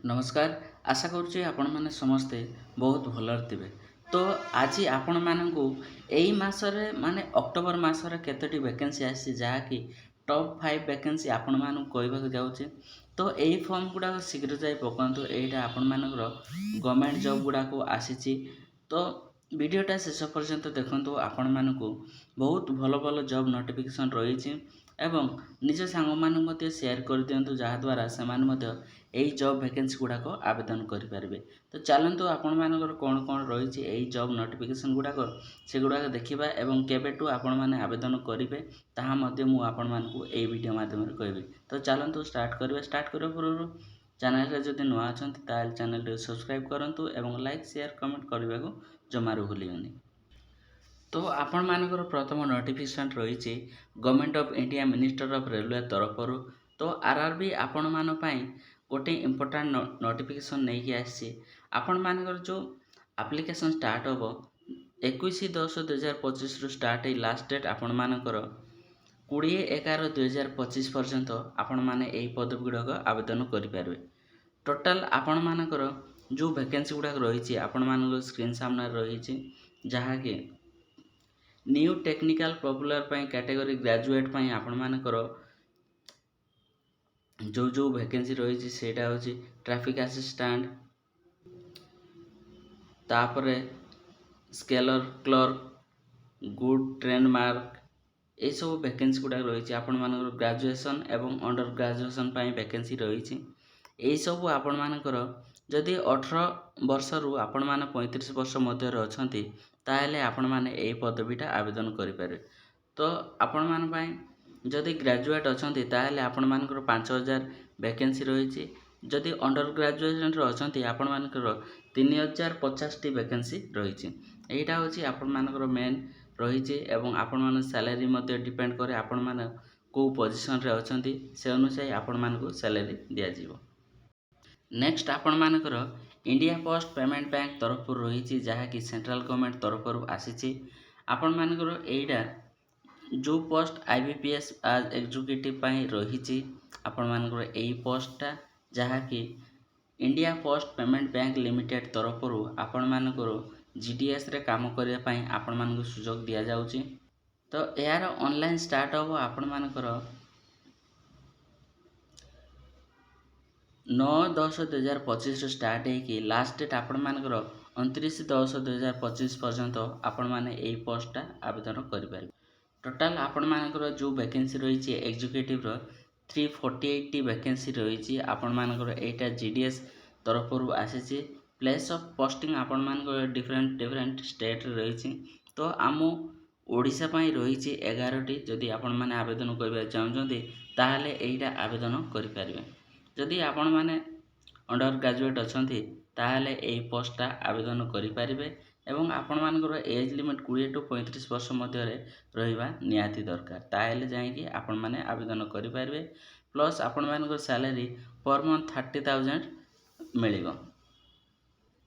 नमस्कार। आशा करुच्ची आपण मैंने समस्ते बहुत भलरे थे। तो आज आपण मानू यही मसरे माने अक्टोबर मसरे केतोटी वैकेंसी आसी जहाँकि टॉप 5 वैकेंसी आपण मानू कहवाक जाऊँचे। तो यही फॉर्म गुड़ाक शीघ्र जाई पकातु। यहाँ आपण मानकर गवर्नमेंट जॉब गुड़ाक आसी। तो वीडियोटा शेष पर्यंत देखु। आपण मानू बहुत भल भल जॉब नोटिफिकेशन रही एवं निज सांग मान शेयर कर दिंतु जहाँद्वारा से यही जॉब वैकेंसी गुड़ाक आवेदन करेंगे। तो चलतु आपण मानकर कौन कौन रही यही जॉब नोटिफिकेशन गुड़ाक से गुड़ाक देखा एवं केवेटू आपण मैंने आवेदन करेंगे ताहा मध्य मु आपण मानकु एई वीडियो माध्यम कहबी। तो चलतु स्टार्ट करबे। स्टार्ट करबा पूर्व चैनल रे जदि नुआ अछंती ताल चैनल रे सब्सक्राइब करंतु एवं लाइक शेयर कमेंट करबा को जमारू भूलियोनी। तो आपण मानकर प्रथम नोटिफिकेशन रही government of India minister of railway तरफ। तो आरआरबी आपण मान पई गोटे इम्पोर्टाट नोटिफिकेशन नहीं कि आसी। आपण मानकर जो एप्लिकेशन स्टार्ट हम 21/10/2025 रु स्टार्ट है। लास्ट डेट आपण मानकर 20/11/2025 पर्यंत आपण माने एही पदवी गुड़ाक आवेदन करेंगे। टोटाल आपण मानकर जो वैकेंसी गुड़ाक रही आपण मानकर स्क्रीन सामने रही जहाँकि new technical popular category graduate आपण मानकर जो जो वैकेंसी रही सेटा होची ट्रैफिक असिस्टेंट, तापरे scalar clerk, good train mark ये सब वैकेंसी गुड़ा रही। आपण मानकर ग्रेजुएशन एवं अंडर ग्रेजुएशन वैकेंसी रही। यही सब आपण मानकर जदि 18 वर्ष रु आपण माने 35 वर्ष मध्य अछंती ताहेले आपण माने एही पदवीटा आवेदन करेंगे। तो आपण मान पई जदि ग्रेजुएट अछंती ताहेले आपण मानकर 5000 वैकेंसी रही। जदि अंडर ग्रेजुएशन अछंती आपण मानकर 3050 टी वैकेंसी रही। एटा होची आपण मानकर मेन रही एवं आपण मान सैलरी मध्य डिपेंड करे आपण मान को पोजीशन रे अछंती से अनुसार आपण मान को सैलरी दिया जीवो। नेक्स्ट आपण मानकर इंडिया पोस्ट पेमेंट बैंक तरफ रही जहाँकि सेंट्रल गवर्नमेंट तरफ आसी। आपण मानकर एटा जो पोस्ट आईबीपीएस आज एग्जीक्यूटिव रही आपण मानकर एही पोस्टा जहाँकि India post payment bank limited तरफ आपण मानकर जीडीएस रे काम करने पाई आपण मानक सुजोग दिया जाउची। तो यार ऑनलाइन स्टार्ट हो आपण मानकर 9/10/2025 स्टार्ट है कि लास्ट डेट आपण मानकर 29/10/2025 पर्यंत आपण माने एही पोस्टा आवेदन करि पारे। टोटाल आपण मानकर जो वैकेंसी रही एग्जीक्यूटिव 348 टी वैकेंसी रही। आपण मानकर एटा जीडीएस तरफ आसी। प्लेस ऑफ पोस्टिंग आपण मानकर डिफरेंट डिफरेंट स्टेट रही। तो आम ओडिशा पई रही 11टी। जदि आपण माने आवेदन करबा चाहउछंती ताहाले एटा आवेदन करि पारिबे। जदि आपण माने अंडर ग्रेजुएट अछंती ताहाले एही पोस्टटा आवेदन करि पारिबे एवं आपण मानकर एज लिमिट 20 टू 35 वर्ष मध्य रहिबा नियाती दरकार ताहेले जाईकि आपण माने आवेदन करि पारिबे। प्लस आपण मानकर सैलरी पर मंथ 30,000 मिलिबो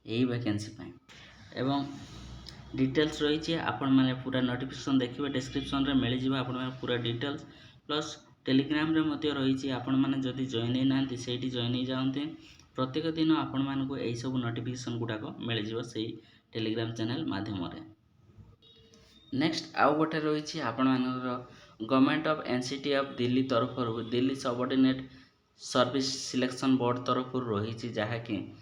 यही वैकेंसी पाई। एवं डिटेल्स रही आपण माने पूरा नोटिफिकेशन देखिए डिस्क्रिप्शन रे मिल जिबा आपण माने पूरा डिटेल्स। प्लस टेलीग्राम रे मध्य रही आपण माने जदि जॉइन नांती सेठी जॉइन हो जाउंते। प्रत्येक दिन आपण मानकु एही सब नोटिफिकेशन गुडाक मिल जिवो सेही टेलीग्राम चैनल माध्यम रे। नेक्स्ट आउ गोटे रही आपण मानकर government of NCT of Delhi तरफ Delhi subordinate service selection board तरफ रही जहाँकि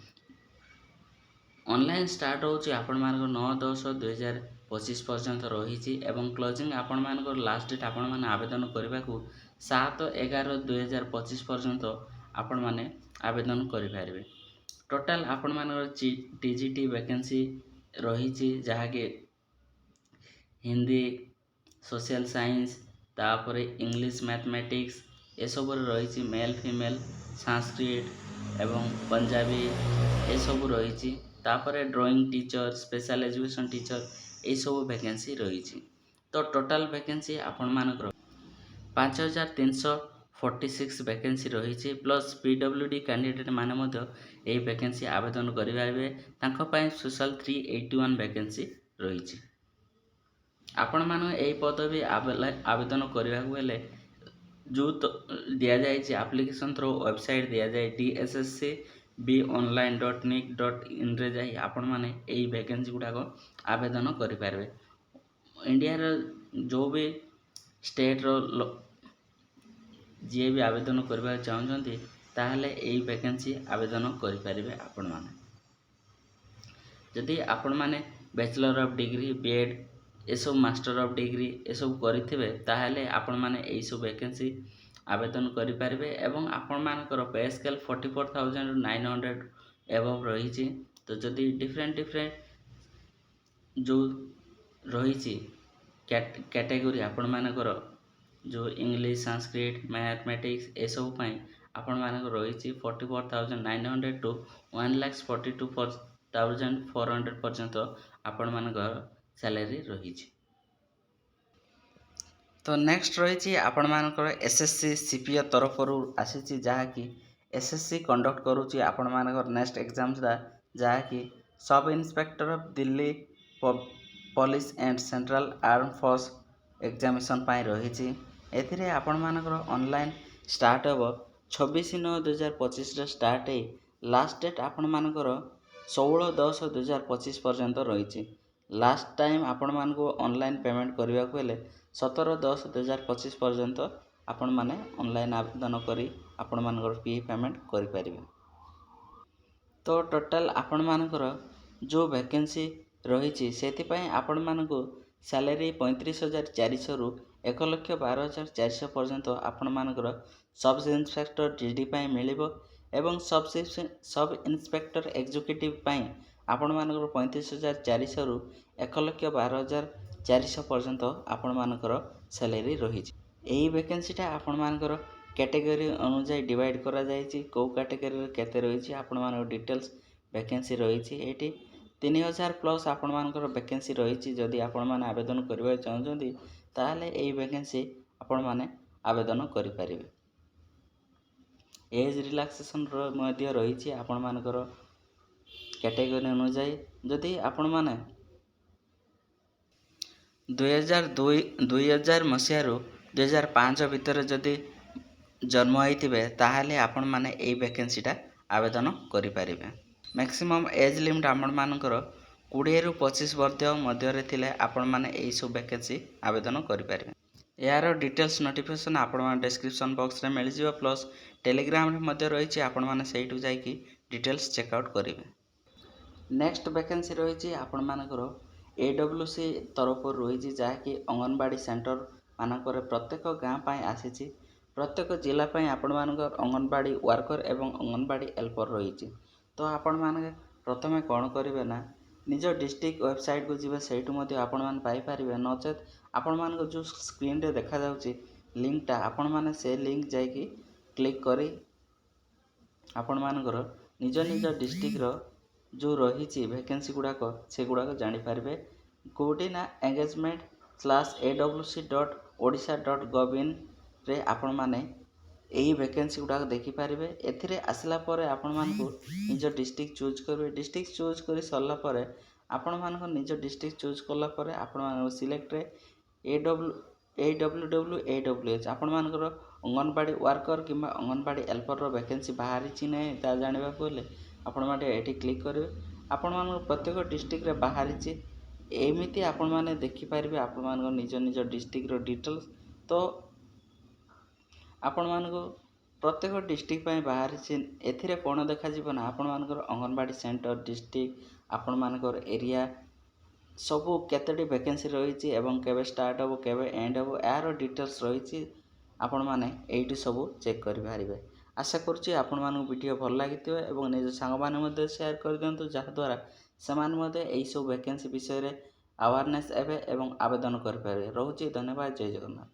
ऑनलाइन स्टार्ट होची आपण मानकर 9/10/2025 पर्यंत रही एवं क्लोजिंग आपण मानकर लास्ट डेट आपण माने आवेदन करबा को 7/11/2025 पर्यंत आपण माने आवेदन करि पारिबे। टोटाल आपण मानकर टीजीटी वैकेंसी रही जहाँकि हिंदी, सोशल साइंस, तापर इंग्लिश, मैथमेटिक्स ये सब रही। मेल फीमेल, संस्कृत एवं पंजाबी ये सब रही। तापर drawing teacher, special education teacher ये सब वैकेंसी रही। तो टोटाल वैकेंसी आपण मानकर 5346 वैकेंसी रही। प्लस पीडब्ल्यूडी कैंडिडेट माने मध्य एही वैकेंसी आवेदन करिबारे तांको पई स्पेशल 381 वैकेंसी रही। आपण मान एही पदवी आवेदन करबाक बेले जो दि जाए एप्लिकेशन थ्रू वेबसाइट दि जाए DSSC beonline.nic.in ଯାଇ ଆପଣମାନେ ଏଇ ଭ୍ୟାକେନ୍ସି ଗୁଡ଼ାକ ଆବେଦନ କରିପାରିବେ। ଇଣ୍ଡିଆର ଯେଉଁ ବି ଷ୍ଟେଟ୍ର ଯିଏ ବି ଆବେଦନ କରିବାକୁ ଚାହୁଁଛନ୍ତି ତାହେଲେ ଏଇ ଭ୍ୟାକେନ୍ସି ଆବେଦନ କରିପାରିବେ ଆପଣମାନେ। ଯଦି ଆପଣମାନେ ବ୍ୟାଚଲର ଅଫ୍ ଡିଗ୍ରୀ ବିଏଡ଼୍ ଏସବୁ ମାଷ୍ଟର ଅଫ୍ ଡିଗ୍ରୀ ଏସବୁ କରିଥିବେ ତାହେଲେ ଆପଣମାନେ ଏଇସବୁ ଭ୍ୟାକେନ୍ସି ଆବେଦନ କରିପାରିବେ ଏବଂ ଆପଣମାନଙ୍କର ପେ ସ୍କେଲ୍ 44,900 ଏଭବ୍ ରହିଛି। ତ ଯଦି ଡିଫରେଣ୍ଟ ଯେଉଁ ରହିଛି କ୍ୟାଟେଗୋରୀ ଆପଣମାନଙ୍କର ଯେଉଁ ଇଂଲିଶ ସାଂସ୍କ୍ରିଟ୍ ମ୍ୟାଥମେଟିକ୍ସ ଏସବୁ ପାଇଁ ଆପଣମାନଙ୍କର ରହିଛି 44,900 ଟୁ 1,42,400 ପର୍ଯ୍ୟନ୍ତ ଆପଣମାନଙ୍କର ସ୍ୟାଲେରୀ ରହିଛି। ତ ନେକ୍ସଟ ରହିଛି ଆପଣମାନଙ୍କର SSC CPO ତରଫରୁ ଆସିଛି, ଯାହାକି SSC କଣ୍ଡକ୍ଟ କରୁଛି ଆପଣମାନଙ୍କର ନେକ୍ସଟ ଏକ୍ଜାମ୍ସଟା, ଯାହାକି sub inspector of Delhi police and central arm force examination ପାଇଁ ରହିଛି। ଏଥିରେ ଆପଣମାନଙ୍କର ଅନଲାଇନ୍ ଷ୍ଟାର୍ଟ ହେବ 26/9/2025ରେ ଷ୍ଟାର୍ଟ ହେଇ ଲାଷ୍ଟ ଡେଟ୍ ଆପଣମାନଙ୍କର 16/10/2025 ପର୍ଯ୍ୟନ୍ତ ରହିଛି। ଲାଷ୍ଟ ଟାଇମ୍ ଆପଣମାନଙ୍କୁ ଅନଲାଇନ୍ ପେମେଣ୍ଟ କରିବାକୁ ହେଲେ 17/10/2025 ପର୍ଯ୍ୟନ୍ତ ଆପଣମାନେ ଅନଲାଇନ୍ ଆବେଦନ କରି ଆପଣମାନଙ୍କର ଫି ପେମେଣ୍ଟ କରିପାରିବେ। ତ ଟୋଟାଲ ଆପଣମାନଙ୍କର ଯେଉଁ ଭ୍ୟାକେନ୍ସି ରହିଛି ସେଥିପାଇଁ ଆପଣମାନଙ୍କୁ ସ୍ୟାଲେରୀ 35,400ରୁ 1,12,400 ପର୍ଯ୍ୟନ୍ତ ଆପଣମାନଙ୍କର ସବ୍ ଇନ୍ସପେକ୍ଟର GD ପାଇଁ ମିଳିବ ଏବଂ ସବ୍ ଇନ୍ସପେକ୍ଟର ଏକ୍ଜିକ୍ୟୁଟିଭ୍ ପାଇଁ ଆପଣମାନଙ୍କର 35,400ରୁ 1,12,400 ପର୍ଯ୍ୟନ୍ତ ଆପଣମାନଙ୍କର ସ୍ୟାଲେରୀ ରହିଛି। ଏହି ଭ୍ୟାକେନ୍ସିଟା ଆପଣମାନଙ୍କର କ୍ୟାଟେଗୋରୀ ଅନୁଯାୟୀ ଡିଭାଇଡ଼ କରାଯାଇଛି। କେଉଁ କ୍ୟାଟେଗୋରୀରେ କେତେ ରହିଛି ଆପଣମାନଙ୍କ ଡିଟେଲ୍ସ ଭ୍ୟାକେନ୍ସି ରହିଛି। ଏଇଠି 3,000 ପ୍ଲସ୍ ଆପଣମାନଙ୍କର ଭ୍ୟାକେନ୍ସି ରହିଛି। ଯଦି ଆପଣମାନେ ଆବେଦନ କରିବାକୁ ଚାହୁଁଛନ୍ତି ତାହେଲେ ଏହି ଭ୍ୟାକେନ୍ସି ଆପଣମାନେ ଆବେଦନ କରିପାରିବେ। ଏଜ୍ ରିଲାକ୍ସେସନ୍ର ମଧ୍ୟ ରହିଛି ଆପଣମାନଙ୍କର କ୍ୟାଟେଗୋରୀ ଅନୁଯାୟୀ। ଯଦି ଆପଣମାନେ 2000 ମସିହାରୁ 2005 ଭିତରେ ଯଦି ଜନ୍ମ ହୋଇଥିବେ ତାହେଲେ ଆପଣମାନେ ଏହି ଭ୍ୟାକେନ୍ସିଟା ଆବେଦନ କରିପାରିବେ। ମ୍ୟାକ୍ସିମମ୍ ଏଜ୍ ଲିମିଟ୍ ଆପଣମାନଙ୍କର 20ରୁ 25 ବର୍ଷ ମଧ୍ୟରେ ଥିଲେ ଆପଣମାନେ ଏହିସବୁ ଭ୍ୟାକେନ୍ସି ଆବେଦନ କରିପାରିବେ। ଏହାର ଡିଟେଲ୍ସ ନୋଟିଫିକେସନ୍ ଆପଣମାନେ ଡେସ୍କ୍ରିପସନ୍ ବକ୍ସରେ ମିଳିଯିବ, ପ୍ଲସ୍ ଟେଲିଗ୍ରାମରେ ମଧ୍ୟ ରହିଛି, ଆପଣମାନେ ସେଇଠୁ ଯାଇକି ଡିଟେଲ୍ସ ଚେକ୍ଆଉଟ୍ କରିବେ। ନେକ୍ସଟ ଭ୍ୟାକେନ୍ସି ରହିଛି ଆପଣମାନଙ୍କର AWC ତରଫରୁ ରହିଛି, ଯାହାକି ଅଙ୍ଗନବାଡ଼ି ସେଣ୍ଟର ମାନଙ୍କରେ ପ୍ରତ୍ୟେକ ଗାଁ ପାଇଁ ଆସିଛି। ପ୍ରତ୍ୟେକ ଜିଲ୍ଲା ପାଇଁ ଆପଣମାନଙ୍କର ଅଙ୍ଗନବାଡ଼ି ୱାର୍କର ଏବଂ ଅଙ୍ଗନବାଡ଼ି ହେଲ୍ପର ରହିଛି। ତ ଆପଣମାନେ ପ୍ରଥମେ କ'ଣ କରିବେ ନା ନିଜ ଡିଷ୍ଟ୍ରିକ୍ଟ ୱେବସାଇଟ୍କୁ ଯିବେ, ସେଇଠୁ ମଧ୍ୟ ଆପଣମାନେ ପାଇପାରିବେ। ନଚେତ୍ ଆପଣମାନଙ୍କ ଯେଉଁ ସ୍କ୍ରିନ୍ରେ ଦେଖାଯାଉଛି ଲିଙ୍କଟା ଆପଣମାନେ ସେ ଲିଙ୍କ ଯାଇକି କ୍ଲିକ୍ କରି ଆପଣମାନଙ୍କର ନିଜ ଡିଷ୍ଟ୍ରିକ୍ଟର ଯେଉଁ ରହିଛି ଭ୍ୟାକେନ୍ସି ଗୁଡ଼ାକ ସେଗୁଡ଼ାକ ଜାଣିପାରିବେ। କେଉଁଠି ନା engagement/awc.odisha.gov.in ରେ ଆପଣମାନେ ଏହି ଭ୍ୟାକେନ୍ସି ଗୁଡ଼ାକ ଦେଖିପାରିବେ। ଏଥିରେ ଆସିଲା ପରେ ଆପଣମାନଙ୍କୁ ନିଜ ଡିଷ୍ଟ୍ରିକ୍ଟ ଚୁଜ୍ କରିବେ। ଡିଷ୍ଟ୍ରିକ୍ଟ ଚୁଜ୍ କରି ସରିଲା ପରେ ଆପଣମାନଙ୍କ ନିଜ ଡିଷ୍ଟ୍ରିକ୍ଟ ଚୁଜ୍ କଲା ପରେ ଆପଣମାନଙ୍କ ସିଲେକ୍ଟରେ AWWH ଆପଣମାନଙ୍କର ଅଙ୍ଗନବାଡ଼ି ୱାର୍କର କିମ୍ବା ଅଙ୍ଗନବାଡ଼ି ହେଲ୍ପରର ଭ୍ୟାକେନ୍ସି ବାହାରିଛି ନାହିଁ ତାହା ଜାଣିବାକୁ ହେଲେ ଆପଣମାନେ ଏଠି କ୍ଲିକ୍ କରିବେ। ଆପଣମାନଙ୍କ ପ୍ରତ୍ୟେକ ଡିଷ୍ଟ୍ରିକ୍ଟରେ ବାହାରିଛି, ଏମିତି ଆପଣମାନେ ଦେଖିପାରିବେ ଆପଣମାନଙ୍କ ନିଜ ଡିଷ୍ଟ୍ରିକ୍ଟର ଡିଟେଲ୍ସ। ତ ଆପଣମାନଙ୍କୁ ପ୍ରତ୍ୟେକ ଡିଷ୍ଟ୍ରିକ୍ଟ ପାଇଁ ବାହାରିଛି। ଏଥିରେ କ'ଣ ଦେଖାଯିବ ନା ଆପଣମାନଙ୍କର ଅଙ୍ଗନବାଡ଼ି ସେଣ୍ଟର, ଡିଷ୍ଟ୍ରିକ୍ଟ, ଆପଣମାନଙ୍କର ଏରିଆ ସବୁ କେତୋଟି ଭ୍ୟାକେନ୍ସି ରହିଛି ଏବଂ କେବେ ଷ୍ଟାର୍ଟ ହେବ କେବେ ଏଣ୍ଡ ହେବ ଏହାର ଡିଟେଲ୍ସ ରହିଛି। ଆପଣମାନେ ଏଇଠି ସବୁ ଚେକ୍ କରିପାରିବେ। ଆଶା କରୁଛି ଆପଣମାନଙ୍କୁ ଭିଡ଼ିଓ ଭଲ ଲାଗିଥିବ ଏବଂ ନିଜ ସାଙ୍ଗମାନେ ମଧ୍ୟ ସେୟାର କରିଦିଅନ୍ତୁ, ଯାହାଦ୍ୱାରା ସେମାନେ ମଧ୍ୟ ଏହିସବୁ ଭ୍ୟାକେନ୍ସି ବିଷୟରେ ଆୱାରନେସ୍ ହେବେ ଏବଂ ଆବେଦନ କରିପାରିବେ। ରହୁଛି, ଧନ୍ୟବାଦ, ଜୟ ଜଗନ୍ନାଥ।